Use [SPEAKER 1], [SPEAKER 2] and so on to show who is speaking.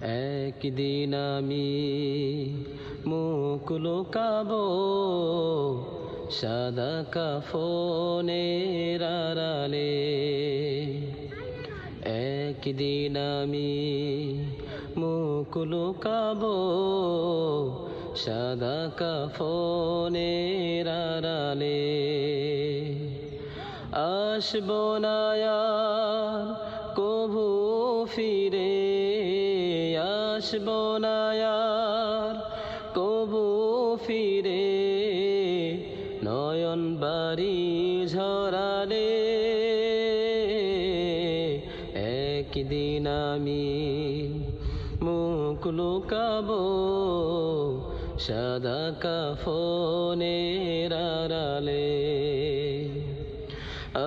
[SPEAKER 1] একদিন আমি মুখ লুকাবো সাদা কাফনের আড়ালে। একদিন আমি মুখ লুকাবো সাদা কাফনের আড়ালে। আসবো না আর কভু ফিরে, আসবো না আর কভু ফিরে, নয়ন বাড়ি ঝরালে। একদিন আমি মুখ লুকাবো সাদা কাফনের আড়ালে। ও